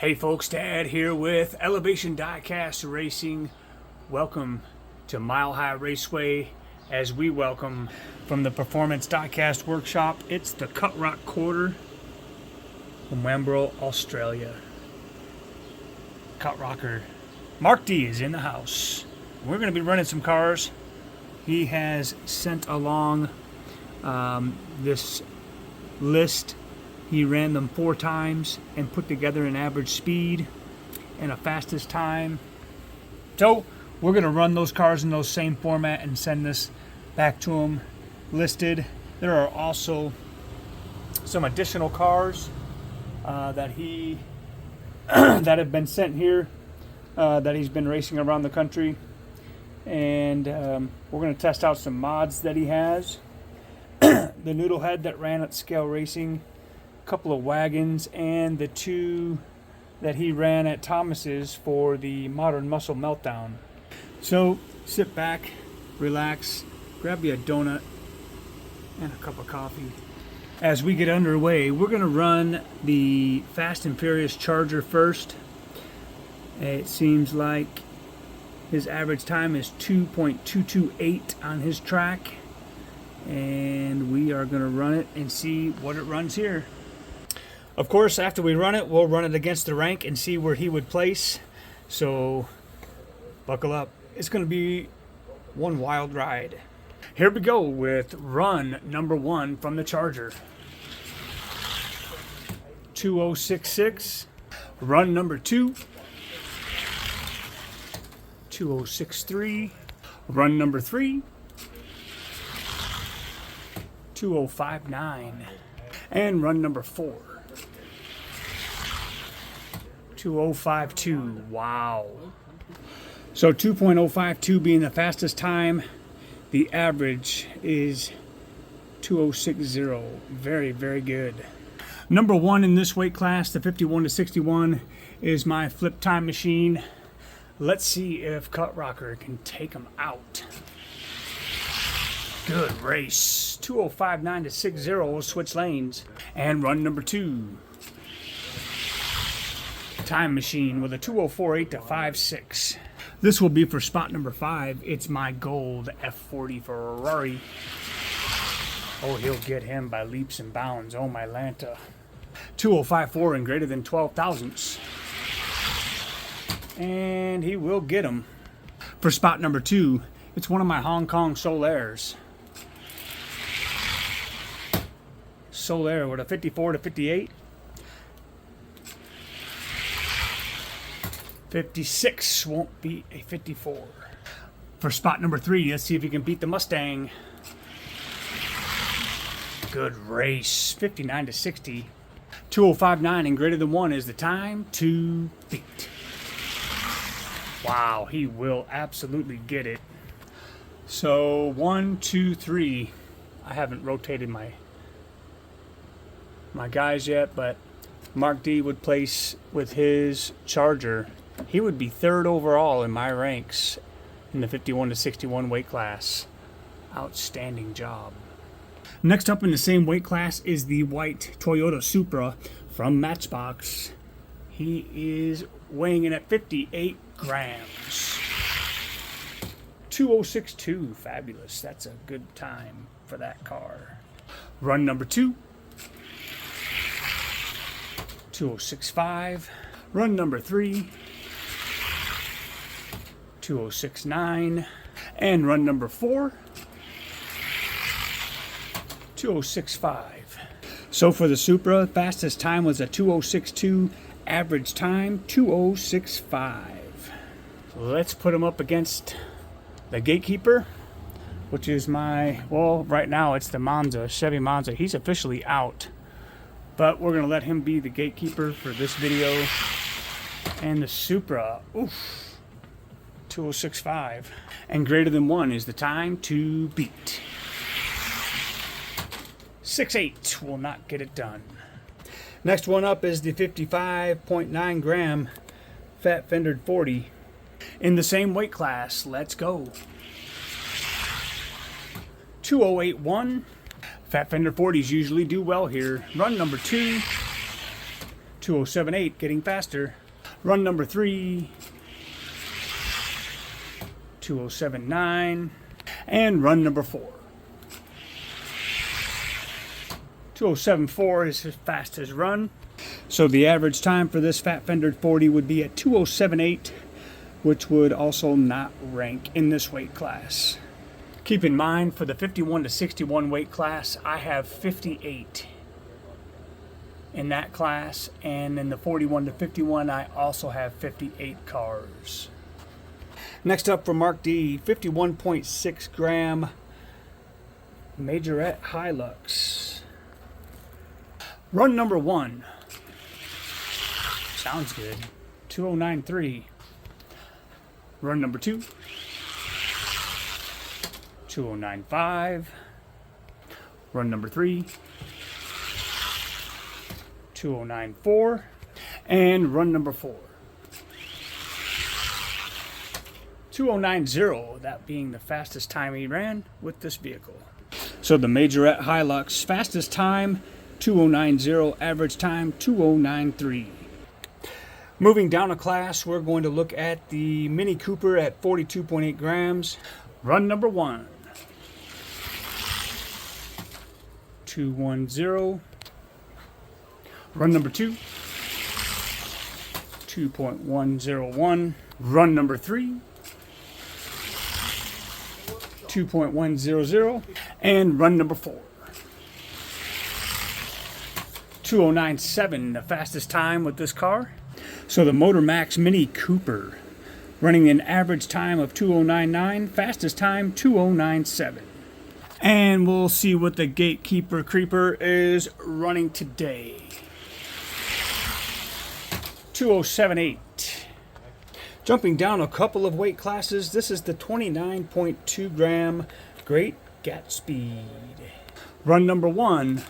Hey folks, Dad here with Elevation Diecast Racing. Welcome to Mile High Raceway as we welcome from the Performance Diecast Workshop. It's the CutRockR from Wamberal, Australia. CutRockR. Mark D is in the house. We're going to be running some cars. He has sent along this list. He ran them 4 times and put together an average speed and a fastest time. So we're going to run those cars in those same format and send this back to him listed. There are also some additional cars that he that have been sent here that he's been racing around the country, and we're going to test out some mods that he has. The Noodlehead that ran at Scale Racing, couple of wagons, and the 2 that he ran at Thomas's for the Modern Muscle Meltdown. So sit back, relax, grab you a donut and a cup of coffee. As we get underway, we're going to run the Fast and Furious Charger first. It seems like his average time is 2.228 on his track, and we are going to run it and see what it runs here. Of course, after we run it, we'll run it against the rank and see where he would place. So, buckle up. It's going to be one wild ride. Here we go with run number 1 from the Charger. 2066. Run number 2. 2063. Run number 3. 2059. And run number 4. 2052. Wow. So 2.052 being the fastest time. The average is 2060. Very, very good. Number 1 in this weight class, the 51 to 61, is my flip time machine. Let's see if CutRockR can take him out. Good race. 2059 to 60. We'll switch lanes. And run number 2. Time machine with a 2048 to 56. This will be for spot number 5. It's my gold F40 Ferrari. Oh, he'll get him by leaps and bounds. Oh, my Lanta. 2054 and greater than 12 thousandths. And he will get him. For spot number 2, it's one of my Hong Kong Solaires. Solaire with a 54 to 58. 56 won't be a 54. For spot number 3, let's see if he can beat the Mustang. Good race. 59 to 60. 2059 and greater than 1 is the time to beat. Wow, he will absolutely get it. So 1, 2, 3. I haven't rotated my guys yet, but Mark D would place with his Charger. He would be 3rd overall in my ranks in the 51 to 61 weight class. Outstanding job. Next up in the same weight class is the white Toyota Supra from Matchbox. He is weighing in at 58 grams. 2062, fabulous. That's a good time for that car. Run number 2. 2065. Run number 3. 2069. And run number 4. 2065. So for the Supra, fastest time was a 2062. Average time 2065. Let's put him up against the Gatekeeper, which is my, well, right now it's the Monza, Chevy Monza. He's officially out, but we're gonna let him be the Gatekeeper for this video. And the Supra, oof, 2065, and greater than 1 is the time to beat. 68 will not get it done. Next one up is the 55.9 gram Fat Fendered 40 in the same weight class. Let's go. 2081. Fat Fender 40s usually do well here. Run number 2. 2078, getting faster. Run number 3, 2079, and run number 4. 2074 is his fastest run. So the average time for this Fat Fender 40 would be at 2078, which would also not rank in this weight class. Keep in mind, for the 51 to 61 weight class, I have 58 in that class, and in the 41 to 51, I also have 58 cars. Next up for Mark D, 51.6 gram Majorette Hilux. Run number 1. Sounds good. 2093. Run number 2. 2095. Run number 3. 2094. And run number 4. 2090, that being the fastest time he ran with this vehicle. So the Majorette Hilux, fastest time 2090, average time 2093. Moving down a class, we're going to look at the Mini Cooper at 42.8 grams. Run number 1. 210. Run number 2. 2.101. Run number 3. 2.100. And run number 4. 2097, the fastest time with this car. So the Motor Max Mini Cooper, running an average time of 2099, fastest time 2097. And we'll see what the Gatekeeper Creeper is running today. 2078. Jumping down a couple of weight classes, this is the 29.2 gram Great Gatsby. Run number 1.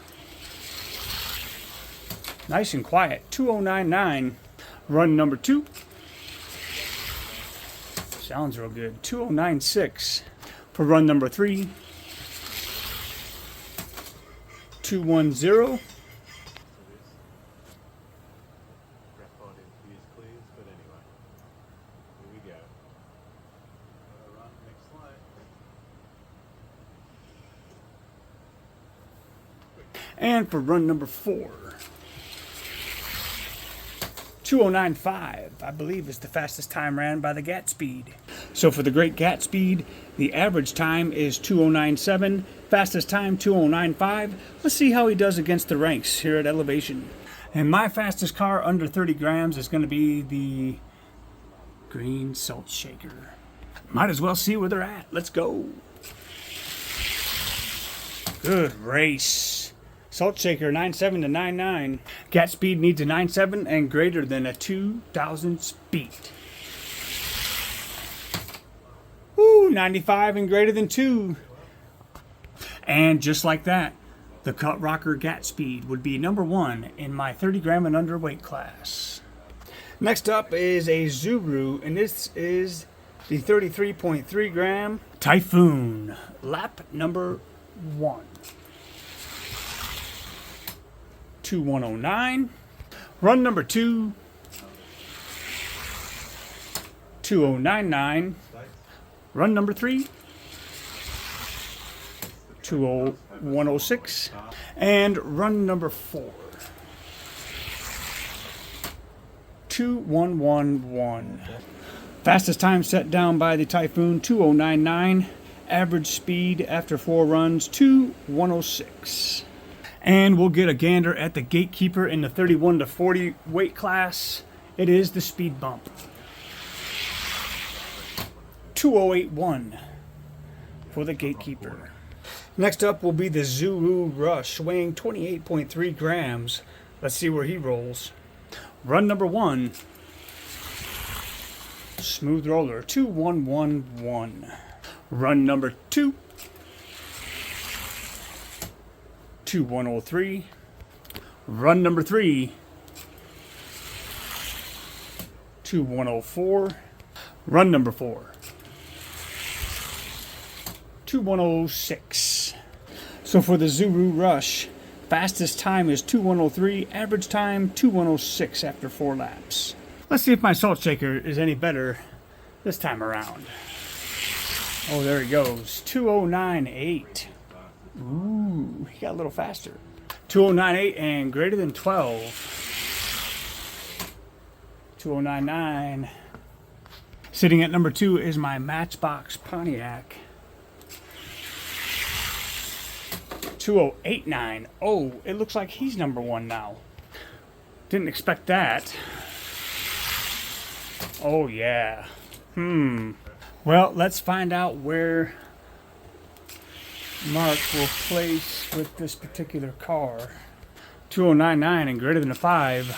Nice and quiet, 2099. Run number 2. Sounds real good, 2096. For run number 3. 210. And for run number 4. 2095, I believe, is the fastest time ran by the Gatsby. So for the Great Gatsby, the average time is 2097, fastest time 2095. Let's see how he does against the ranks here at elevation. And my fastest car under 30 grams is going to be the Green Salt Shaker. Might as well see where they're at. Let's go. Good race. Salt Shaker 97 to 99. Gatsby needs a 97 and greater than a 2000 speed. Ooh, 95 and greater than 2. And just like that, the CutRockR Gatsby would be number 1 in my 30 gram and under weight class. Next up is a Zuru, and this is the 33.3 gram Typhoon, lap number 1. 2109. Run number 2. 2099. Run number 3. 20106. And run number 4. 2111. Fastest time set down by the Typhoon, 2099. Average speed after 4 runs, 2106. And we'll get a gander at the Gatekeeper in the 31 to 40 weight class. It is the speed bump. 2081 for the Gatekeeper. Next up will be the Zuru Rush, weighing 28.3 grams. Let's see where he rolls. Run number 1. Smooth roller, 2111. Run number 2. 2103. Run number 3. 2104. Run number 4. 2106. So for the Zuru Rush, Fastest time is 2103, average time 2106 after 4 laps. Let's see if my salt shaker is any better this time around. Oh, there he goes. 2098. Ooh, he got a little faster. 2098 and greater than 12. 2099. Sitting at number 2 is my Matchbox Pontiac. 2089. Oh, it looks like he's number 1 now. Didn't expect that. Oh, yeah. Well, let's find out where Mark will place with this particular car. 2099 and greater than a 5.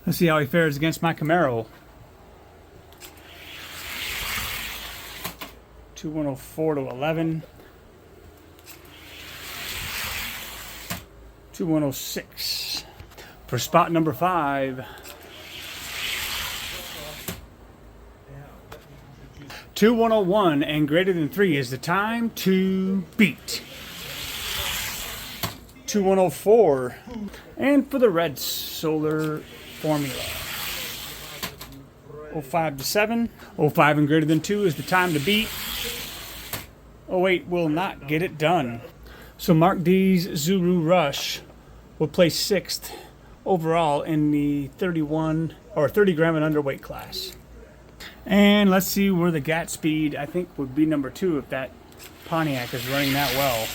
Let's see how he fares against my Camaro. 2104 to 11. 2106. For spot number 5. 2101 and greater than 3 is the time to beat. 2104. And for the red solar formula. 05 to 7. 05 and greater than 2 is the time to beat. 08 will not get it done. So Mark D's Zuru Rush will place 6th overall in the 31 or 30 gram and underweight class. And let's see where the GAT speed I think would be number 2 if that Pontiac is running that well.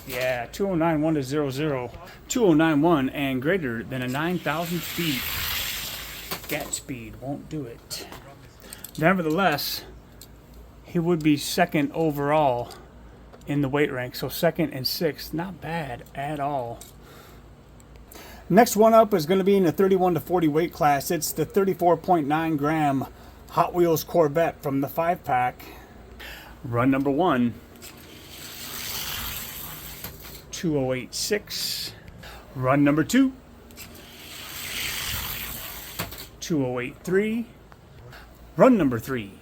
Yeah, 2091 to 00. 2091 and greater than a 9,000 feet. GAT speed won't do it. Nevertheless, he would be 2nd overall in the weight rank. So 2nd and 6th, not bad at all. Next one up is going to be in the 31 to 40 weight class. It's the 34.9 gram Hot Wheels Corvette from the 5-pack. Run number 1. 2086. Run number 2. 2083. Run number 3.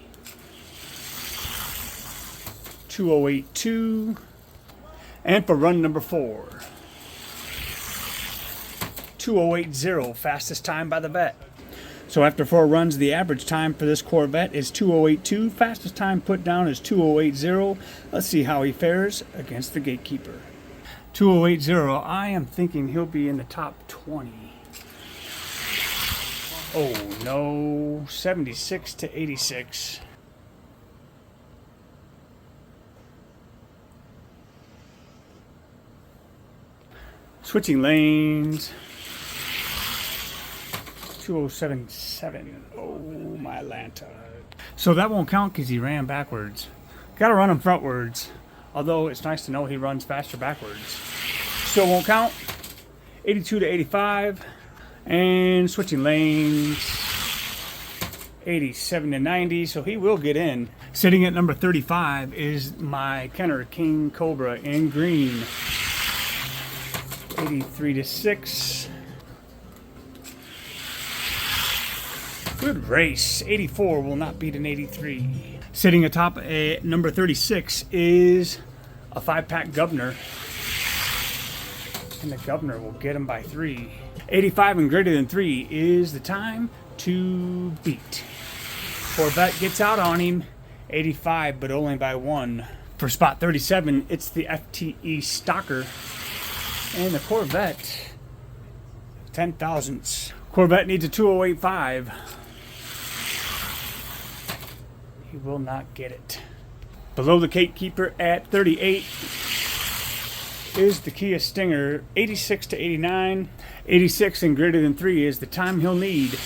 2082. And for run number 4. 2080, fastest time by the vet. So after 4 runs, the average time for this Corvette is 2082. Fastest time put down is 2080. Let's see how he fares against the Gatekeeper. 2080, I am thinking he'll be in the top 20. Oh no, 76 to 86. Switching lanes. 2077. Oh, my Atlanta. So that won't count because he ran backwards. Gotta run him frontwards. Although it's nice to know he runs faster backwards. Still won't count. 82 to 85. And switching lanes. 87 to 90. So he will get in. Sitting at number 35 is my Kenner King Cobra in green. 83 to 6. Good race. 84 will not beat an 83. Sitting atop a number 36 is a 5-pack Governor. And the Governor will get him by 3. 85 and greater than 3 is the time to beat. Corvette gets out on him. 85, but only by 1. For spot 37, it's the FTE Stalker. And the Corvette, 10 thousandths. Corvette needs a 2085. He will not get it. Below the Gatekeeper at 38 is the Kia Stinger, 86 to 89. 86 and greater than 3 is the time he'll need.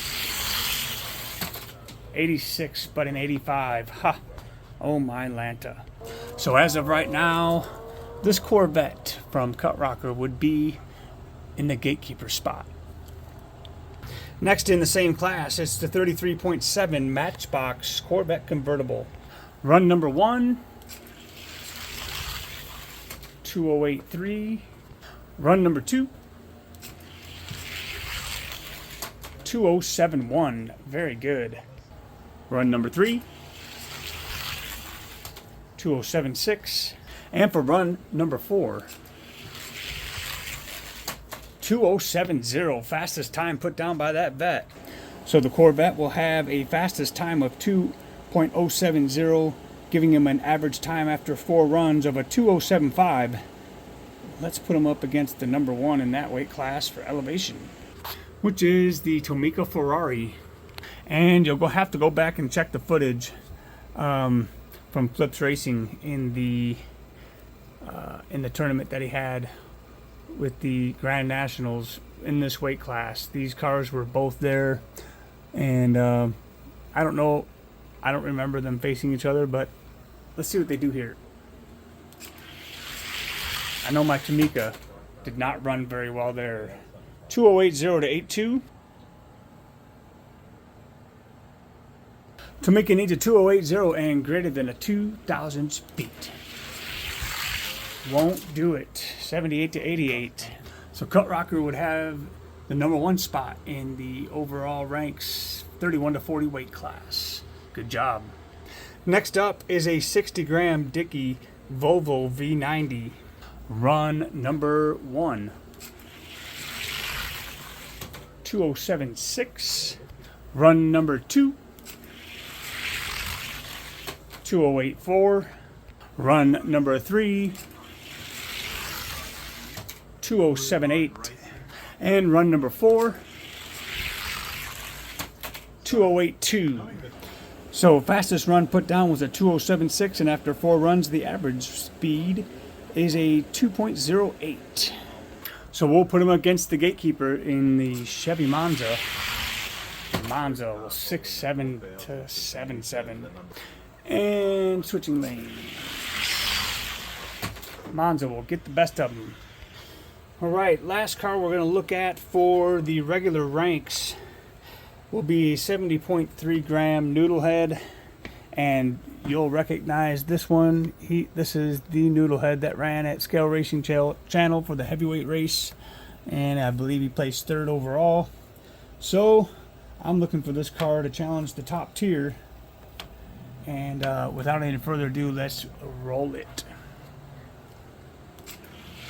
86, but an 85. Ha! Oh my Lanta. So as of right now, this Corvette from CutRockR would be in the Gatekeeper spot. Next in the same class, it's the 33.7 Matchbox Corvette Convertible. Run number 1, 2083. Run number 2, 2071. Very good. Run number 3, 2076. And for run number 4, 2070, fastest time put down by that vet. So the Corvette will have a fastest time of 2.070, giving him an average time after 4 runs of a 2.075. Let's put him up against the number 1 in that weight class for elevation, which is the Tomica Ferrari. And you'll have to go back and check the footage from Flips Racing in the tournament that he had with the Grand Nationals in this weight class. These cars were both there, and I don't know, I don't remember them facing each other, but let's see what they do here. I know my Tomica did not run very well there. 2080 to 82. Tomica needs a 2080 and greater than a 2000 speed. Won't do it. 78 to 88. So CutRockR would have the number 1 spot in the overall ranks 31 to 40 weight class. Good job. Next up is a 60-gram Dickey Volvo V90. Run number 1. 2076. Run number 2. 2084. Run number 3. 2078. And run number 4. 2082. So fastest run put down was a 2076, and after 4 runs the average speed is a 2.08. So we'll put him against the gatekeeper in the Chevy Monza. Monza will 6.7 to 7.7. And switching lanes. Monza will get the best of them. Alright, last car we're going to look at for the regular ranks will be a 70.3 gram Noodlehead, and you'll recognize this one. This is the Noodlehead that ran at Scale Racing Channel for the heavyweight race, and I believe he placed 3rd overall. So I'm looking for this car to challenge the top tier, and without any further ado, let's roll it.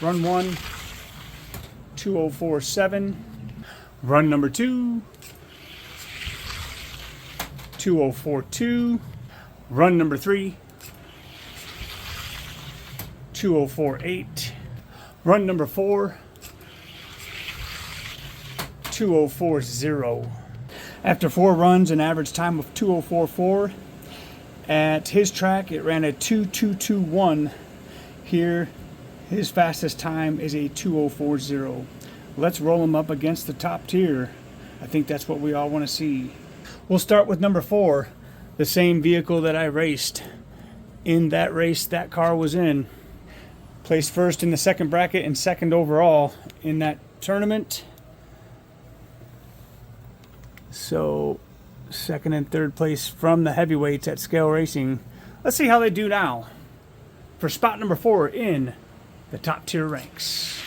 Run 1, 2047. Run number 2, 2042. Run number 3, 2048. Run number 4, 2040. After 4 runs, an average time of 2044. At his track, it ran a 2221. Here, his fastest time is a 2040. Let's roll him up against the top tier. I think that's what we all want to see. We'll start with number 4, the same vehicle that I raced in that race that car was in. Placed first in the second bracket and 2nd overall in that tournament. So 2nd and 3rd place from the heavyweights at Scale Racing. Let's see how they do now for spot number 4 in the top tier ranks.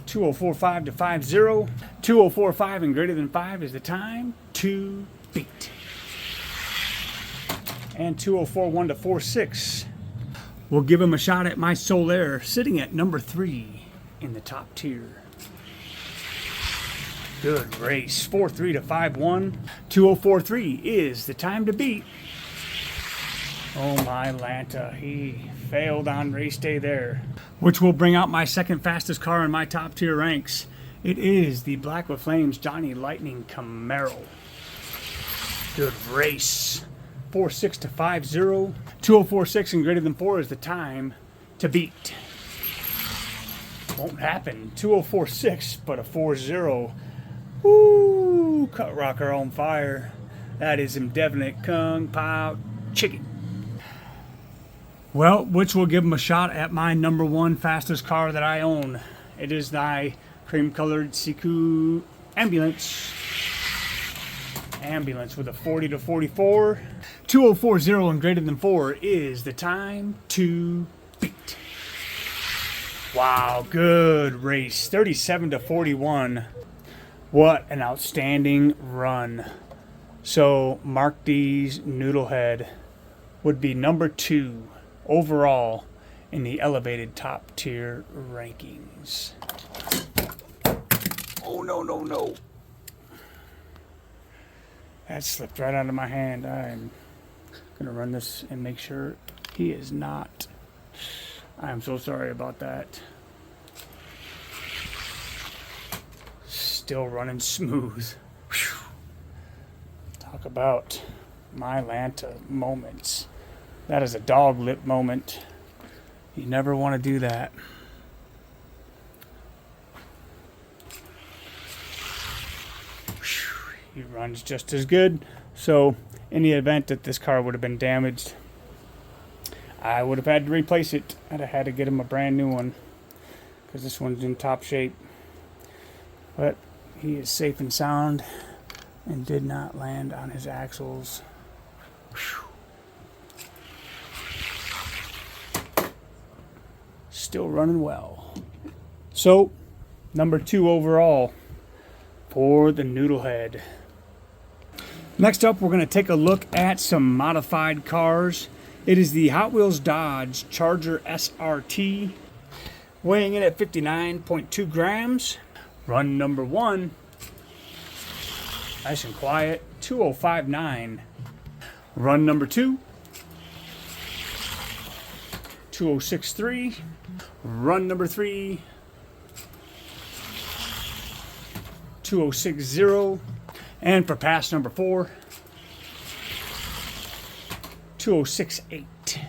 2045 to 50. 2045 and greater than 5 is the time to beat. And 2041 to 46. We'll give him a shot at my Solaire, sitting at number 3 in the top tier. Good race. 43 to 51. 2043 is the time to beat. Oh my Lanta, he failed on race day there. Which will bring out my 2nd fastest car in my top tier ranks. It is the Black with Flames Johnny Lightning Camaro. Good race. 46 to 50. 2046 and greater than 4 is the time to beat. Won't happen. 2046, but a 40. Woo! CutRockR on fire. That is some definite Kung Pao chicken. Well, which will give him a shot at my number 1 fastest car that I own. It is the cream-colored Siku Ambulance. Ambulance with a 40 to 44. 2040 and greater than 4 is the time to beat. Wow, good race. 37 to 41. What an outstanding run. So Mark D's Noodlehead would be number 2 overall in the elevated top tier rankings. Oh, no, no, no. That slipped right out of my hand. I'm going to run this and make sure he is not. I'm so sorry about that. Still running smooth. Whew. Talk about MileHighRaceway moments. That is a dog lip moment. You never want to do that. Whew. He runs just as good. So in the event that this car would have been damaged, I would have had to replace it. I'd have had to get him a brand new one because this one's in top shape. But he is safe and sound and did not land on his axles. Whew. Still running well. So, number 2 overall for the Noodlehead. Next up, we're going to take a look at some modified cars. It is the Hot Wheels Dodge Charger SRT, weighing in at 59.2 grams. Run number 1, nice and quiet, 2059. Run number 2, 2063. Run number 3, 2060. And for pass number 4, 2068.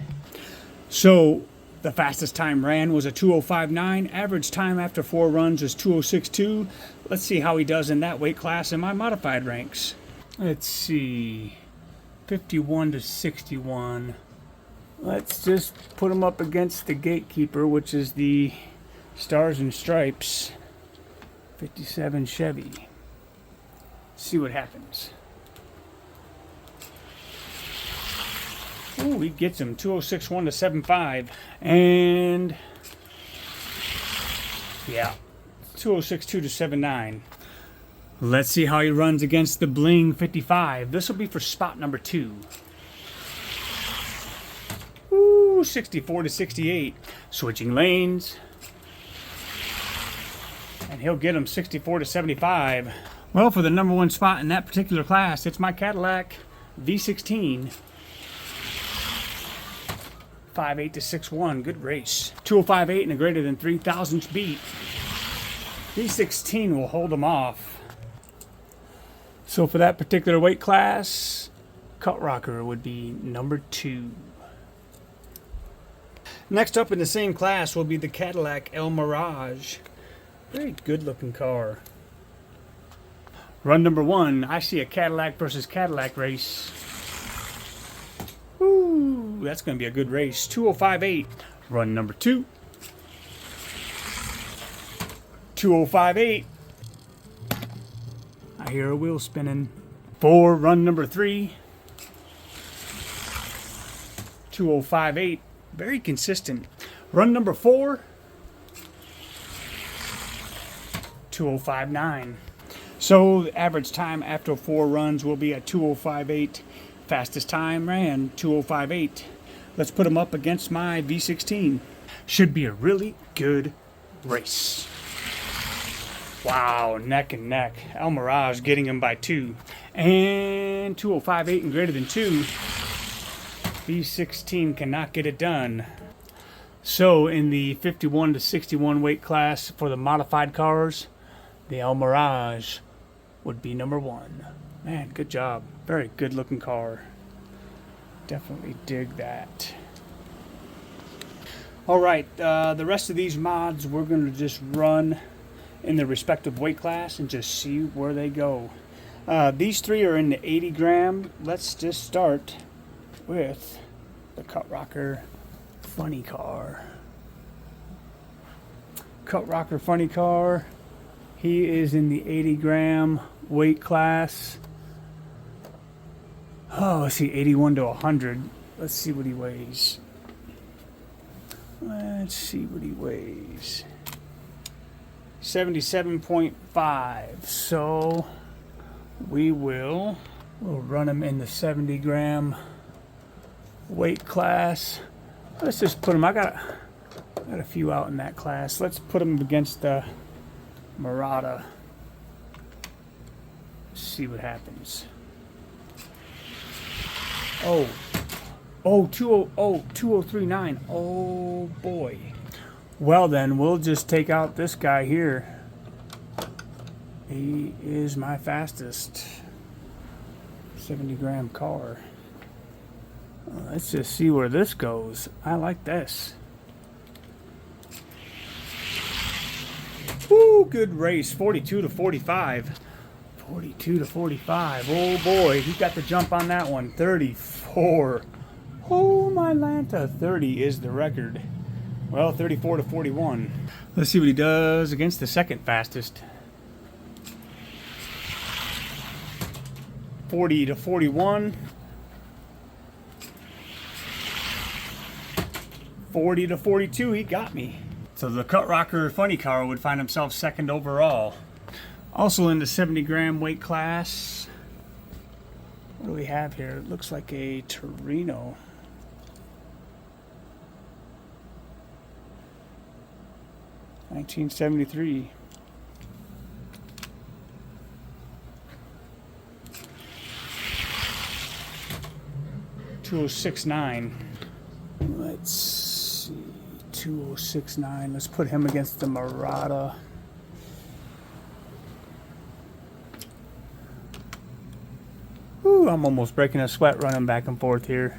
So the fastest time ran was a 2059. Average time after 4 runs was 2062. Let's see how he does in that weight class in my modified ranks. Let's see, 51 to 61. Let's just put him up against the gatekeeper, which is the Stars and Stripes 57 Chevy. See what happens. Ooh, he gets him 2061 to 75. And yeah, 2062 to 79. Let's see how he runs against the Bling 55. This will be for spot number 2. Ooh, 64 to 68. Switching lanes. And he'll get him 64 to 75. Well, for the number 1 spot in that particular class, it's my Cadillac V16. 5.8 to 6.1. Good race. 2058 and a greater than 3,000th beat. V16 will hold him off. So for that particular weight class, CutRockR would be number 2. Next up in the same class will be the Cadillac El Mirage. Very good looking car. Run number 1, I see a Cadillac versus Cadillac race. Ooh, that's going to be a good race. 2058. Run number 2. 2058. I hear a wheel spinning. For run number 3. 2058. Very consistent. Run number 4. 2059. So the average time after 4 runs will be a 2058. Fastest time ran 2058. Let's put them up against my V16. Should be a really good race. Wow, neck and neck. El Mirage getting him by 2. And 2058 and greater than 2. V16 cannot get it done. So in the 51 to 61 weight class for the modified cars, the El Mirage would be number 1. Man, good job. Very good looking car. Definitely dig that. Alright, the rest of these mods we're going to just run in their respective weight class and just see where they go. These 3 are in the 80 gram. Let's just start with the CutRockR Funny Car. CutRockR Funny Car. He is in the 80 gram weight class. Oh, let's see, 81 to 100. Let's see what he weighs. Let's see what he weighs. 77.5. So we'll run him in the 70 gram weight class. Let's just put him. I got a few out in that class. Let's put him against the Murata. See what happens. Oh, 2039. Oh boy. Well then, we'll just take out this guy here. He is my fastest 70-gram car. Let's just see where this goes. I like this. Woo, good race. 42 to 45. 42 to 45. Oh boy, he got the jump on that one. 34. Oh my Lanta. 30 is the record. Well, 34 to 41. Let's see what he does against the second fastest. 40 to 41. 40 to 42, he got me. So the CutRockR funny car would find himself second overall. Also in the 70-gram weight class. What do we have here? It looks like a Torino. $1973. $2069. Let's see. 2069. Let's put him against the Murata. Ooh, I'm almost breaking a sweat running back and forth here.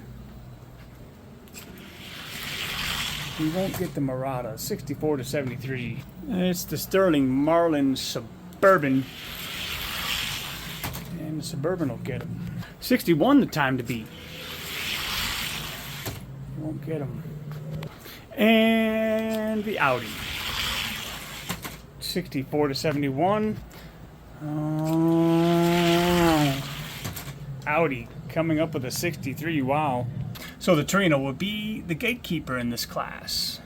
We won't get the Murata. 64 to 73. It's the Sterling Marlin Suburban. And the Suburban will get him. 61 the time to beat. Won't get him. And the Audi. 64 to 71. Audi coming up with a 63. Wow. So the Torino will be the gatekeeper in this class.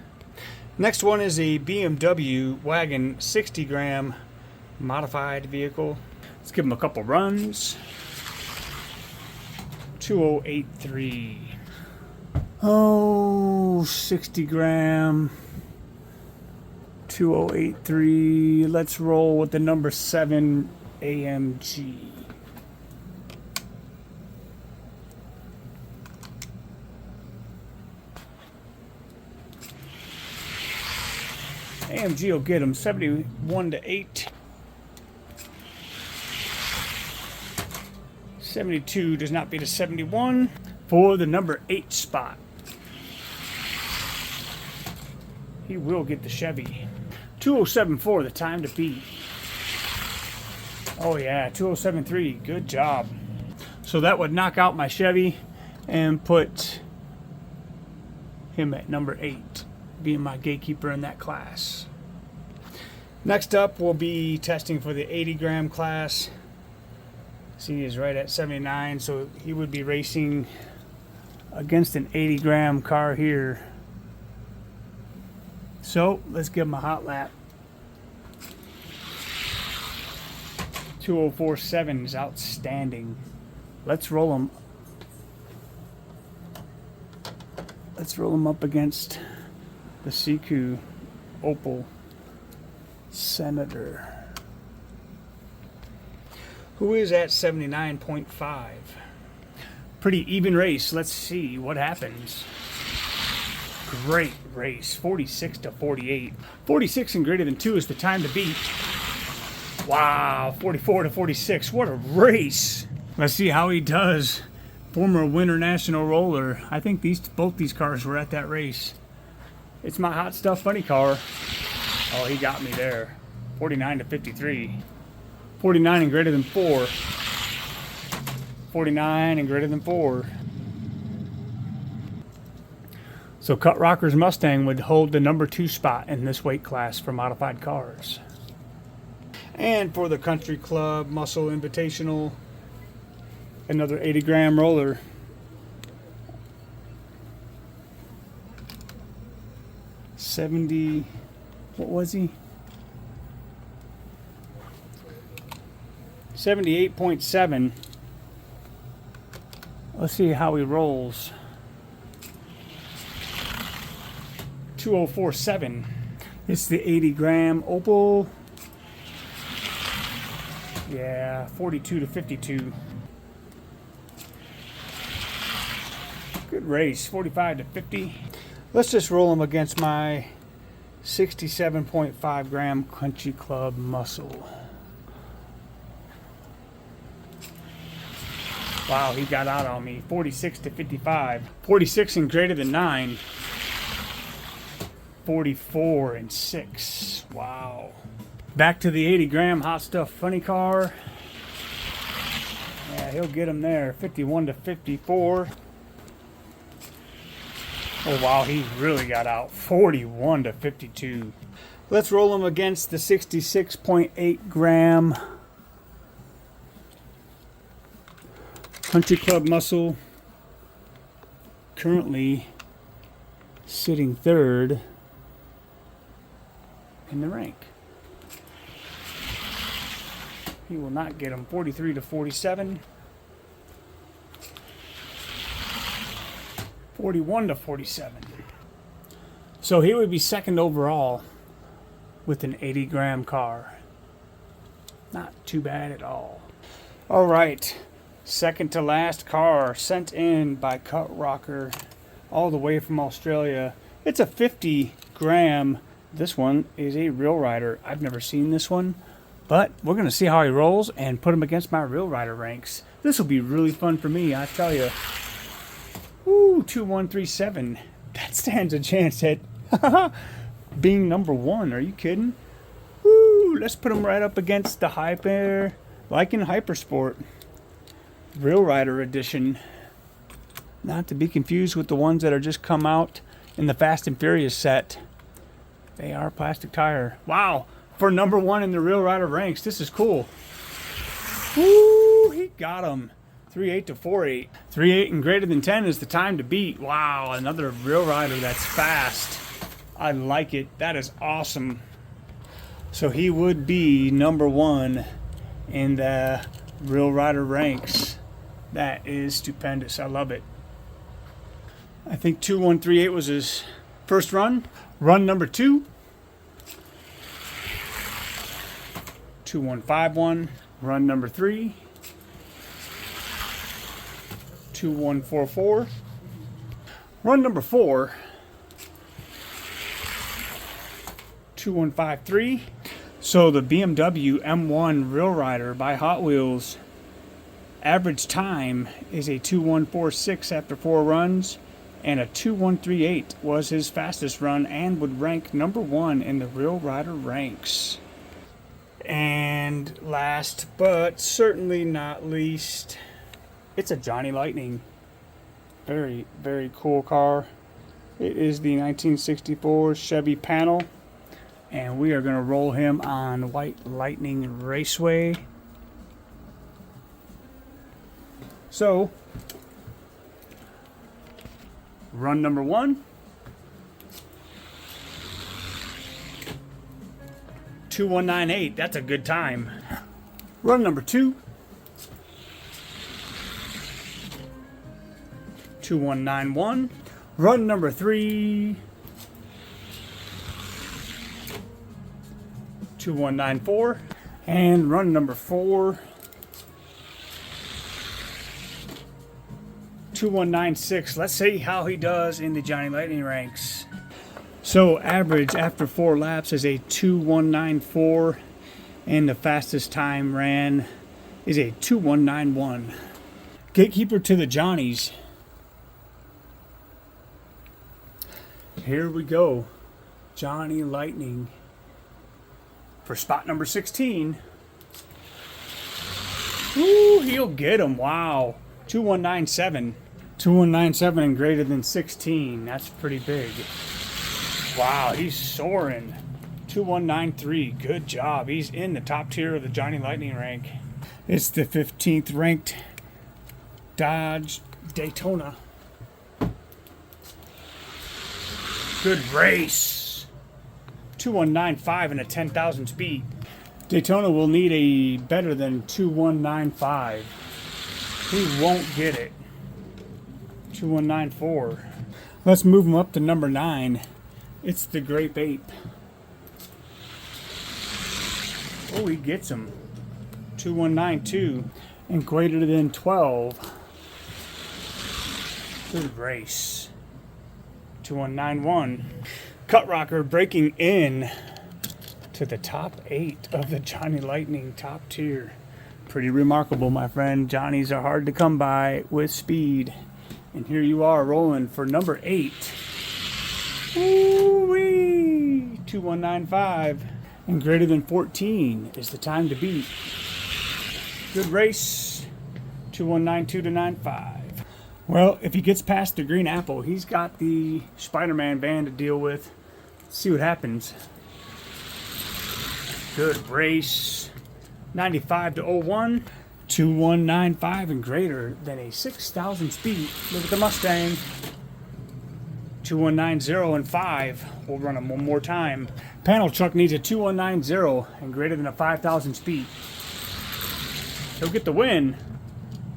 Next one is a BMW wagon 60-gram modified vehicle. Let's give him a couple runs. 2083. Oh, 60-gram. 2083. Let's roll with the number 7 AMG. AMG will get him 71 to 8. 72 does not beat a 71 for the number 8 spot. He will get the Chevy. 2074 the time to beat. Oh yeah, 2073. Good job. So that would knock out my Chevy and put him at number 8. Being my gatekeeper in that class. Next up, we'll be testing for the 80-gram class. See, he's right at 79, so he would be racing against an 80-gram car here. So let's give him a hot lap. 2047 is outstanding. Let's roll him. Let's roll him up against the Siku Opel Senator, who is at 79.5. Pretty even race. Let's see what happens. Great race. 46 to 48. 46 and greater than 2 is the time to beat. Wow, 44 to 46. What a race. Let's see how he does. Former winner national roller. I think both these cars were at that race. It's my hot stuff funny car. Oh, he got me there. 49 to 53. 49 and greater than 4. 49 and greater than 4. So CutRockR's Mustang would hold the number 2 spot in this weight class for modified cars. And for the Country Club Muscle Invitational, another 80-gram roller. 70, what was he? 78.7. Let's see how he rolls. 2047. It's the 80 gram Opal. Yeah, 42 to 52. Good race, 45 to 50. Let's just roll them against my 67.5 gram Country Club Muscle. Wow, he got out on me. 46 to 55. 46 and greater than 9. 44 and 6. Wow. Back to the 80 gram Hot Stuff Funny Car. Yeah, he'll get him there. 51 to 54. Oh, wow, he really got out. 41 to 52. Let's roll him against the 66.8 gram Country Club Muscle. Currently sitting third in the rank. He will not get him. 43 to 47. 41 to 47. So he would be second overall with an 80 gram car. Not too bad at all. All right. Second to last car sent in by CutRockR all the way from Australia. It's a 50 gram. This one is a Real Rider. I've never seen this one, but we're going to see how he rolls and put him against my Real Rider ranks. This will be really fun for me, I tell you. Ooh, 2137. That stands a chance at being number one. Are you kidding? Ooh, let's put him right up against the Hyper, Lycan Hypersport Real Rider Edition. Not to be confused with the ones that are just come out in the Fast and Furious set. They are plastic tire. Wow, for number one in the Real Rider ranks, this is cool. Woo, he got him. 3.8 to 4.8. 3.8 and greater than 10 is the time to beat. Wow, another Real Rider that's fast. I like it. That is awesome. So he would be number one in the Real Rider ranks. That is stupendous. I love it. I think 2138 was his first run. Run number 2. 2151. Run number 3. 2144. Run number 4. 2153. So the BMW M1 Real Rider by Hot Wheels average time is a 2146 after 4 runs, and a 2138 was his fastest run and would rank number 1 in the Real Rider ranks. And last but certainly not least, it's a Johnny Lightning. Very, very cool car. It is the 1964 Chevy panel, and we are going to roll him on White Lightning Raceway. So, run number 1. 2198, that's a good time. Run number 2. 2191. Run number 3. 2194. And run number 4. 2196. Let's see how he does in the Johnny Lightning ranks. So average after 4 laps is a 2194, and the fastest time ran is a 2191. Gatekeeper to the Johnnies. Here we go. Johnny Lightning for spot number 16. Ooh, he'll get him. Wow. 2197. 2197 and greater than 16. That's pretty big. Wow, he's soaring. 2193. Good job. He's in the top tier of the Johnny Lightning rank. It's the 15th ranked Dodge Daytona. Good race. 2195 and a 10,000 speed. Daytona will need a better than 2195. He won't get it. 2194. Let's move him up to number 9. It's the Grape Ape. Oh, he gets him. 2192 and greater than 12. Good race. 2191. CutRockR breaking in to the top 8 of the Johnny Lightning top tier. Pretty remarkable, my friend. Johnnies are hard to come by with speed. And here you are rolling for number 8. Ooh-wee! 2195. And greater than 14 is the time to beat. Good race. 2192 to 95. Well, if he gets past the green apple, he's got the Spider-Man van to deal with. Let's see what happens. Good race. 95 to 01. 2195 and greater than a 6,000 speed. Look at the Mustang. 2190 and 5. We'll run them one more time. Panel truck needs a 2190 and greater than a 5,000 speed. He'll get the win,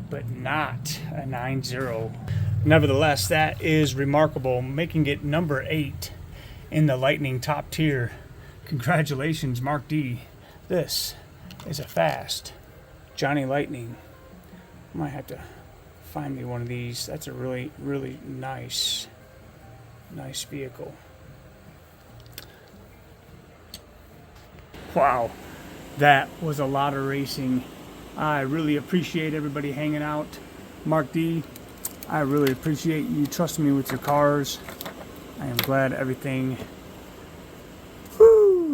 but not a 90. Nevertheless, that is remarkable, making it number 8 in the Lightning top tier. Congratulations, Mark D. This is a fast Johnny Lightning. I might have to find me one of these. That's a really, really nice vehicle. Wow, that was a lot of racing. I really appreciate everybody hanging out. Mark D, I really appreciate you trusting me with your cars. I am glad everything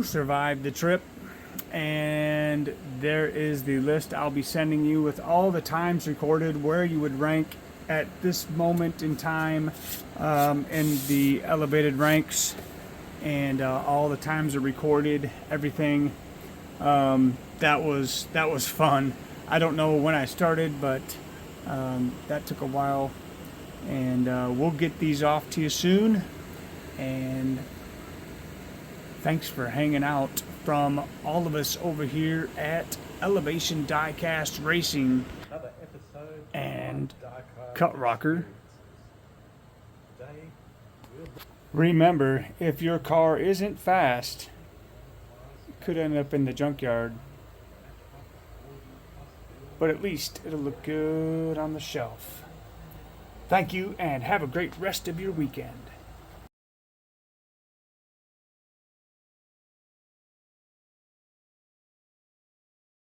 survived the trip. And there is the list I'll be sending you with all the times recorded, where you would rank at this moment in time in the elevated ranks, and all the times are recorded, everything. That was fun. I don't know when I started, but that took a while, and we'll get these off to you soon. And thanks for hanging out from all of us over here at Elevation Diecast Racing and CutRockR. Remember, if your car isn't fast, it could end up in the junkyard. But at least it'll look good on the shelf. Thank you, and have a great rest of your weekend.